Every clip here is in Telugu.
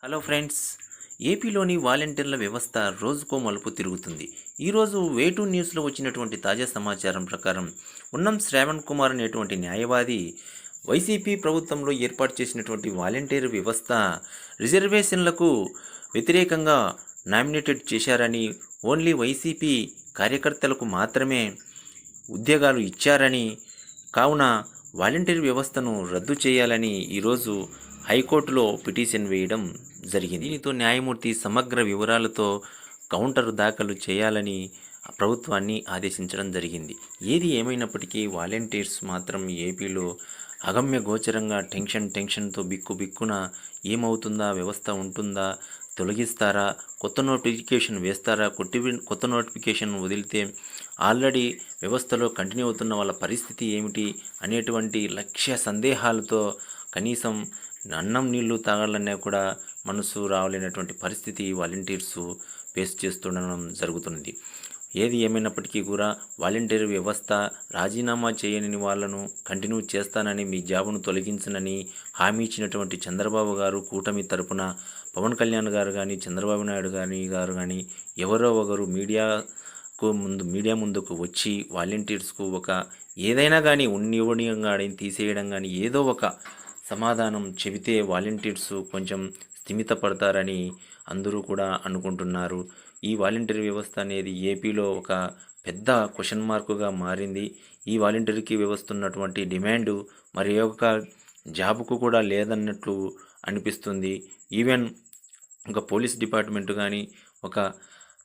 Hello friends. ఏపీలోని వాలంటీర్ల వ్యవస్థ రోజుకో మలుపు తిరుగుతుంది. ఈరోజు వేటూ న్యూస్లో వచ్చినటువంటి తాజా సమాచారం ప్రకారం ఉన్నం శ్రావణ్ కుమార్ అనేటువంటి న్యాయవాది వైసీపీ ప్రభుత్వంలో ఏర్పాటు చేసినటువంటి వాలంటీర్ వ్యవస్థ రిజర్వేషన్లకు వ్యతిరేకంగా నామినేటెడ్ చేశారని, ఓన్లీ వైసీపీ కార్యకర్తలకు మాత్రమే ఉద్యోగాలు ఇచ్చారని, కావున వాలంటీర్ వ్యవస్థను రద్దు చేయాలని ఈరోజు హైకోర్టులో పిటిషన్ వేయడం జరిగింది. దీనితో న్యాయమూర్తి సమగ్ర వివరాలతో కౌంటర్ దాఖలు చేయాలని ప్రభుత్వాన్ని ఆదేశించడం జరిగింది. ఏది ఏమైనప్పటికీ వాలంటీర్స్ మాత్రం ఏపీలో అగమ్య గోచరంగా టెన్షన్తో బిక్కున ఏమవుతుందా, వ్యవస్థ ఉంటుందా, తొలగిస్తారా, కొత్త నోటిఫికేషన్ వేస్తారా, కొత్త నోటిఫికేషన్ వదిలితే ఆల్రెడీ వ్యవస్థలో కంటిన్యూ అవుతున్న వాళ్ళ పరిస్థితి ఏమిటి అనేటువంటి లక్ష్య సందేహాలతో కనీసం అన్నం నీళ్లు తాగాలన్నా కూడా మనసు రావాలనేటువంటి పరిస్థితి వాలంటీర్స్ ఫేస్ చేస్తుండడం జరుగుతున్నది. ఏది ఏమైనప్పటికీ కూడా వాలంటీర్ వ్యవస్థ రాజీనామా చేయని వాళ్ళను కంటిన్యూ చేస్తానని, మీ జాబును తొలగించనని హామీ ఇచ్చినటువంటి చంద్రబాబు గారు, కూటమి తరపున పవన్ కళ్యాణ్ గారు కానీ, చంద్రబాబు నాయుడు గారు కానీ ఎవరో ఒకరు మీడియా ముందుకు వచ్చి వాలంటీర్స్కు ఒక ఏదైనా కానీ ఉన్నివ్వడంగా తీసేయడం కానీ ఏదో ఒక సమాధానం చెబితే వాలంటీర్స్ కొంచెం స్థిమితపడతారని అందరూ కూడా అనుకుంటున్నారు. ఈ వాలంటీర్ వ్యవస్థ అనేది ఏపీలో ఒక పెద్ద క్వశ్చన్ మార్కుగా మారింది. ఈ వాలంటీర్కి వ్యవస్థ ఉన్నటువంటి డిమాండ్ మరి ఒక జాబుకు కూడా లేదన్నట్లు అనిపిస్తుంది. ఈవెన్ ఒక పోలీస్ డిపార్ట్మెంట్ కానీ, ఒక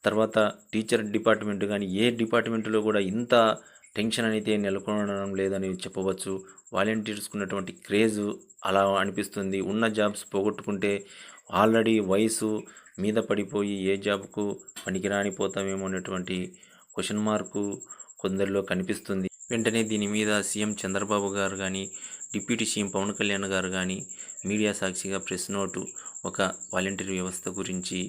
తర్వాత టీచర్ డిపార్ట్మెంట్ కానీ, ఏ డిపార్ట్మెంట్లో కూడా ఇంత టెన్షన్ అయితే నెలకొనడం లేదని చెప్పవచ్చు. వాలంటీర్స్కి ఉన్నటువంటి క్రేజు అలా అనిపిస్తుంది. ఉన్న జాబ్స్ పోగొట్టుకుంటే ఆల్రెడీ వయసు మీద పడిపోయి ఏ జాబ్కు పనికిరానిపోతామేమో అనేటువంటి క్వశ్చన్ మార్కు కొందరిలో కనిపిస్తుంది. వెంటనే దీని మీద సీఎం చంద్రబాబు గారు కానీ, డిప్యూటీ సీఎం పవన్ కళ్యాణ్ గారు కానీ మీడియా సాక్షిగా ప్రెస్ నోటు ఒక వాలంటీర్ వ్యవస్థ గురించి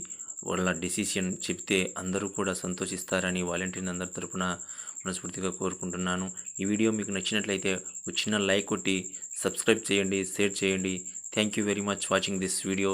వాళ్ళ డెసిషన్ చెప్తే అందరూ కూడా సంతోషిస్తారని వాలంటీర్ని అందరి తరపున మనస్ఫూర్తిగా కోరుకుంటున్నాను. ఈ వీడియో మీకు నచ్చినట్లయితే ఒక చిన్న లైక్ కొట్టి సబ్స్క్రైబ్ చేయండి, షేర్ చేయండి. Thank you very much watching this video.